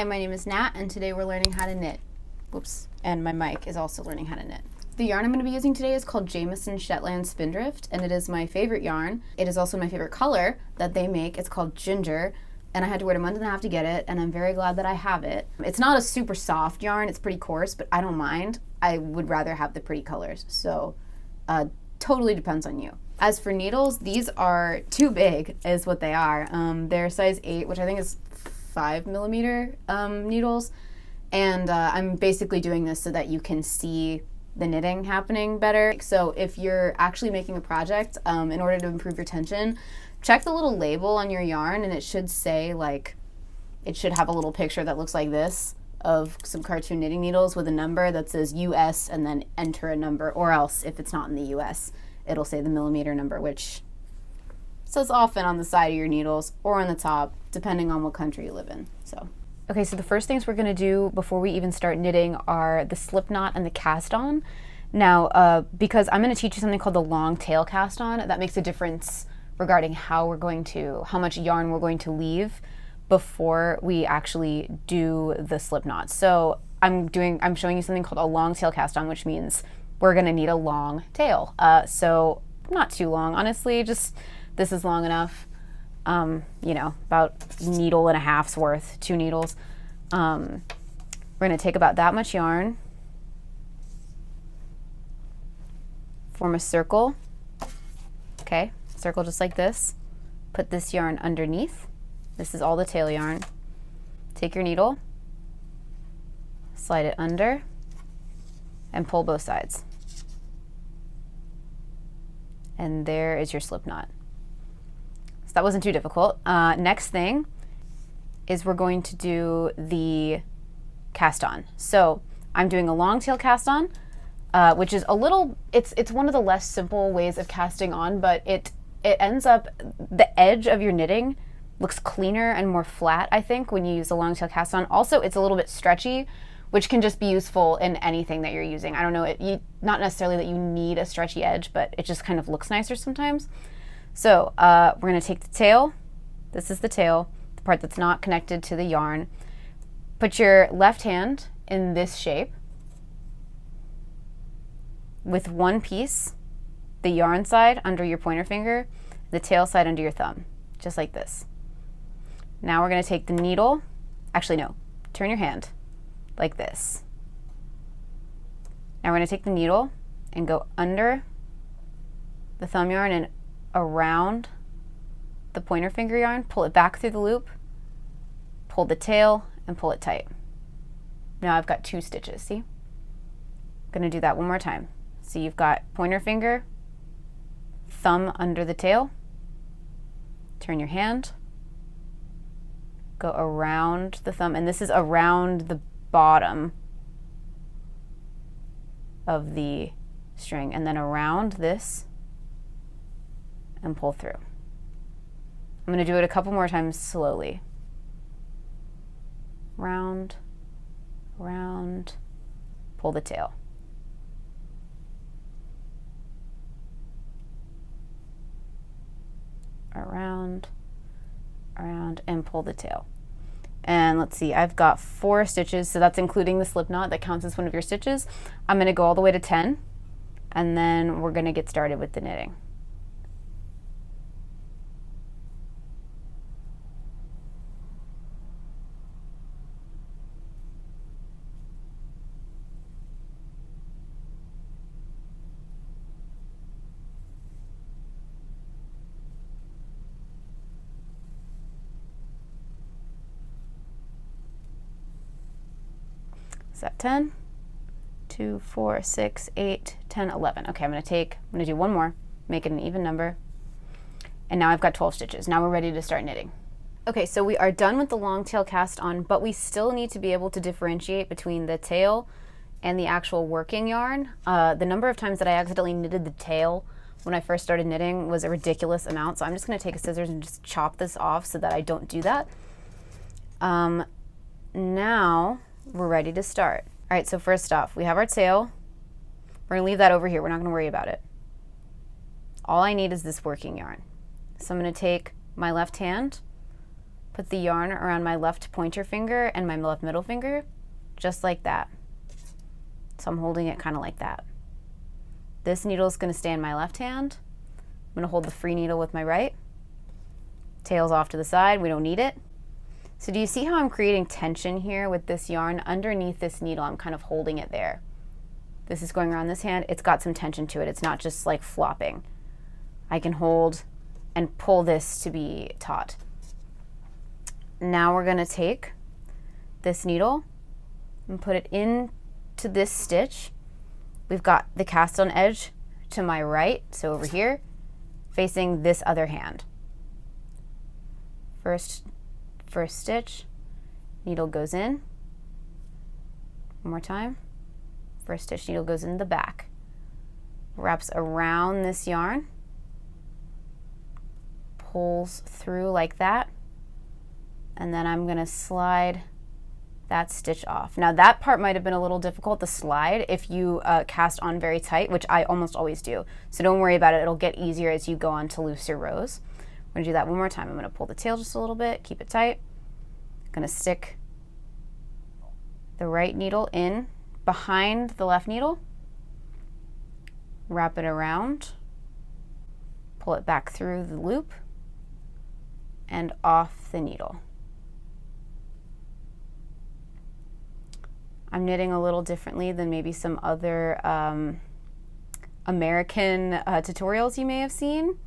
Hi, my name is Nat, and today we're learning how to knit. Whoops, and my mic is also learning how to knit. The yarn I'm going to be using today is called Jamieson Shetland Spindrift, and it is my favorite yarn. It is also my favorite color that they make. It's called ginger, and I had to wait a month and a half to get it, and I'm very glad that I have it. It's not a super soft yarn, it's pretty coarse, but I don't mind. I would rather have the pretty colors, so totally depends on you. As for needles, these are too big is what they are. They're size 8, which I think is 5mm needles, and I'm basically doing this so that you can see the knitting happening better. So if you're actually making a project, in order to improve your tension, check the little label on your yarn, and it should say, like, it should have a little picture that looks like this of some cartoon knitting needles with a number that says US and then enter a number, or else if it's not in the US, it'll say the millimeter number, which says often on the side of your needles or on the top, depending on what country you live in. Okay, so the first things we're gonna do before we even start knitting are the Slipknot and the cast on. Now, because I'm gonna teach you something called the long tail cast on, that makes a difference regarding how much yarn we're going to leave before we actually do the Slipknot. So I'm showing you something called a long tail cast on, which means we're gonna need a long tail. So not too long, honestly, just this is long enough. You know, about needle and a half's worth, 2 needles. We're gonna take about that much yarn, form a circle, okay, circle just like this, put this yarn underneath. This is all the tail yarn. Take your needle, slide it under, and pull both sides. And there is your slip knot. So that wasn't too difficult. Next thing is we're going to do the cast on. So I'm doing a long tail cast on, which is it's one of the less simple ways of casting on, but it ends up, the edge of your knitting looks cleaner and more flat, I think, when you use a long tail cast on. Also, it's a little bit stretchy, which can just be useful in anything that you're using. I don't know, not necessarily that you need a stretchy edge, but it just kind of looks nicer sometimes. So we're gonna take the tail, this is the tail, the part that's not connected to the yarn. Put your left hand in this shape with one piece, the yarn side under your pointer finger, the tail side under your thumb, just like this. Now we're gonna take the needle, actually no, turn your hand like this. Now we're gonna take the needle and go under the thumb yarn and around the pointer finger yarn, pull it back through the loop, pull the tail, and pull it tight. Now I've got 2 stitches, see? I'm gonna do that one more time. So you've got pointer finger, thumb under the tail, turn your hand, go around the thumb, and this is around the bottom of the string, and then around this, and pull through. I'm going to do it a couple more times slowly. Round, round, pull the tail. Around, around, and pull the tail. And let's see, I've got 4 stitches, so that's including the slip knot, that counts as one of your stitches. I'm going to go all the way to 10, and then we're going to get started with the knitting. Is that 10? 2, 4, 6, 8, 10, 11. Okay, I'm gonna do one more, make it an even number. And now I've got 12 stitches. Now we're ready to start knitting. Okay, so we are done with the long tail cast on, but we still need to be able to differentiate between the tail and the actual working yarn. The number of times that I accidentally knitted the tail when I first started knitting was a ridiculous amount, so I'm just gonna take a scissors and just chop this off so that I don't do that. Now we're ready to start. All right, so first off, we have our tail. We're gonna leave that over here. We're not gonna worry about it. All I need is this working yarn. So I'm gonna take my left hand, Put the yarn around my left pointer finger and my left middle finger, just like that. So I'm holding it kind of like that. This needle is going to stay in my left hand. I'm going to hold the free needle with my right. Tail's off to the side, we don't need it. So do you see how I'm creating tension here with this yarn? Underneath this needle, I'm kind of holding it there. This is going around this hand, it's got some tension to it. It's not just like flopping. I can hold and pull this to be taut. Now we're gonna take this needle and put it into this stitch. We've got the cast on edge to my right, so over here, facing this other hand. First stitch, needle goes in. One more time. First stitch, needle goes in the back. Wraps around this yarn. Pulls through like that. And then I'm gonna slide that stitch off. Now that part might have been a little difficult to slide if you cast on very tight, which I almost always do. So don't worry about it, it'll get easier as you go on to looser rows. I'm gonna do that one more time. I'm gonna pull the tail just a little bit, keep it tight. I'm gonna stick the right needle in behind the left needle, wrap it around, pull it back through the loop, and off the needle. I'm knitting a little differently than maybe some other American tutorials you may have seen.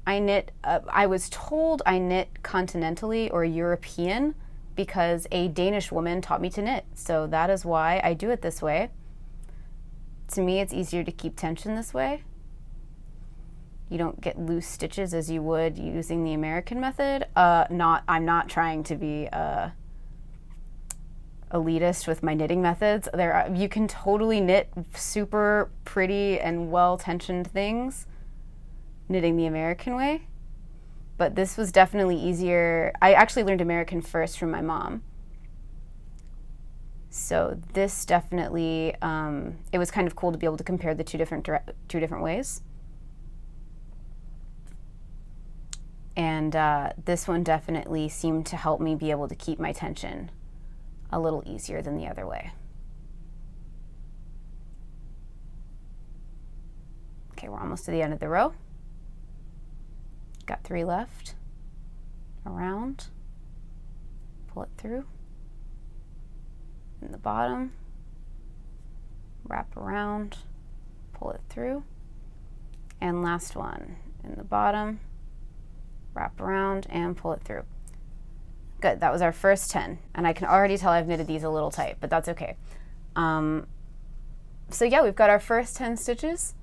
I was told I knit continentally or European because a Danish woman taught me to knit. So that is why I do it this way. To me, it's easier to keep tension this way. You don't get loose stitches as you would using the American method. I'm not trying to be elitist with my knitting methods. You can totally knit super pretty and well tensioned things knitting the American way, but this was definitely easier. I actually learned American first from my mom. So this definitely, it was kind of cool to be able to compare the two different ways. And this one definitely seemed to help me be able to keep my tension a little easier than the other way. Okay, we're almost to the end of the row. Got 3 left. Around, pull it through. In the bottom, wrap around, pull it through. And last one, in the bottom, wrap around and pull it through. Good, that was our first 10. And I can already tell I've knitted these a little tight, but that's okay. So yeah, we've got our first 10 stitches.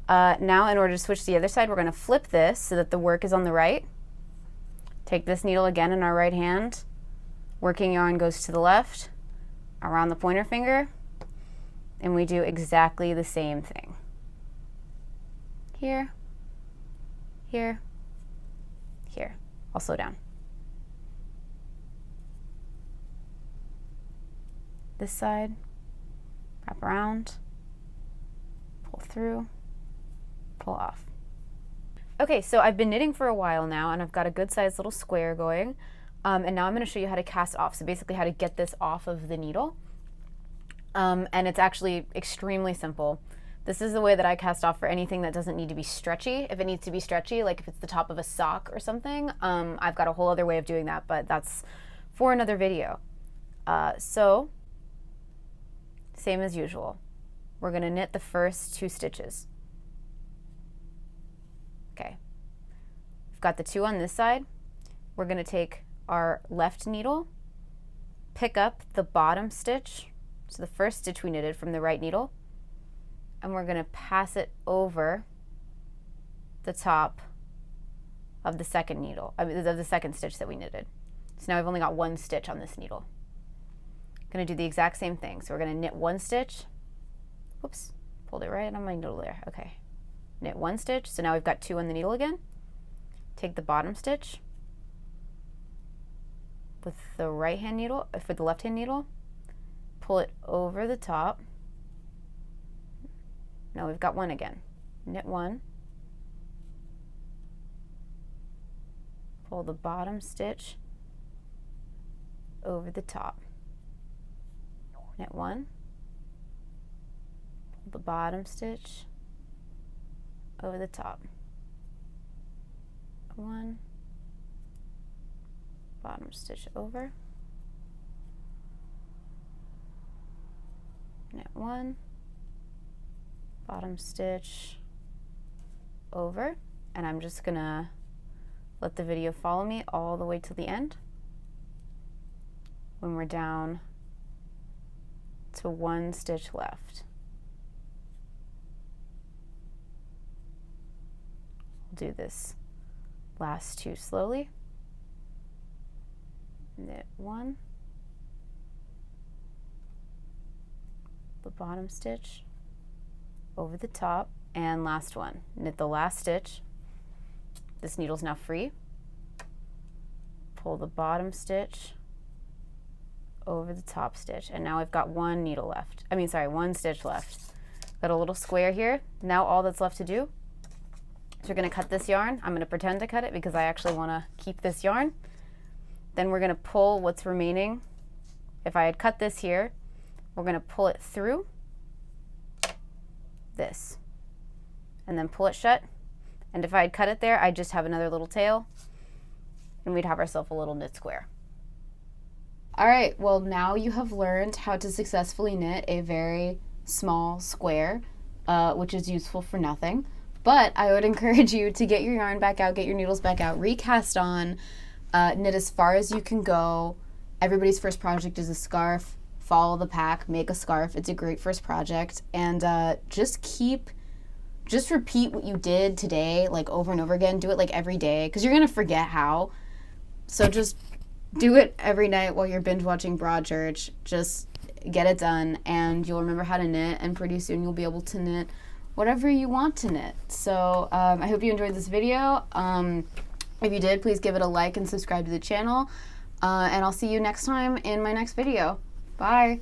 Now in order to switch to the other side, we're gonna flip this so that the work is on the right. Take this needle again in our right hand. Working yarn goes to the left, around the pointer finger, and we do exactly the same thing. Here, here, here. I'll slow down. This side, wrap around, pull through, pull off. Okay, so I've been knitting for a while now and I've got a good sized little square going. And now I'm going to show you how to cast off. So basically how to get this off of the needle. And it's actually extremely simple. This is the way that I cast off for anything that doesn't need to be stretchy. If it needs to be stretchy, like if it's the top of a sock or something, I've got a whole other way of doing that, but that's for another video. So, same as usual. We're going to knit the first 2 stitches. Okay. We've got the 2 on this side. We're going to take our left needle, pick up the bottom stitch, so the first stitch we knitted from the right needle, and we're going to pass it over the top of the second needle, of the second stitch that we knitted. So now I've only got 1 stitch on this needle. Going to do the exact same thing. So we're going to knit 1 stitch. Whoops, pulled it right on my needle there. Okay. Knit 1 stitch. So now we've got 2 on the needle again. Take the bottom stitch with the right hand needle, for the left hand needle, pull it over the top. Now we've got 1 again. Knit 1, pull the bottom stitch over the top. Knit 1, pull the bottom stitch over the top. 1, bottom stitch over, knit 1, bottom stitch over, and I'm just gonna let the video follow me all the way to the end when we're down to 1 stitch left. We'll do this last 2 slowly. Knit 1, the bottom stitch over the top, and last one. Knit the last stitch. This needle's now free. Pull the bottom stitch over the top stitch, and now we've got 1 needle left. I mean, sorry, 1 stitch left. Got a little square here. Now all that's left to do is we're gonna cut this yarn. I'm gonna pretend to cut it because I actually wanna keep this yarn. Then we're gonna pull what's remaining. If I had cut this here, we're gonna pull it through this and then pull it shut. And if I had cut it there, I'd just have another little tail and we'd have ourselves a little knit square. All right, well, now you have learned how to successfully knit a very small square, which is useful for nothing. But I would encourage you to get your yarn back out, get your needles back out, recast on, knit as far as you can go. Everybody's first project is a scarf. Follow the pack, make a scarf. It's a great first project. And just repeat what you did today, like over and over again. Do it like every day, because you're gonna forget how. So just do it every night while you're binge watching Broadchurch. Just get it done and you'll remember how to knit, and pretty soon you'll be able to knit whatever you want to knit. So I hope you enjoyed this video. If you did, please give it a like and subscribe to the channel. And I'll see you next time in my next video. Bye.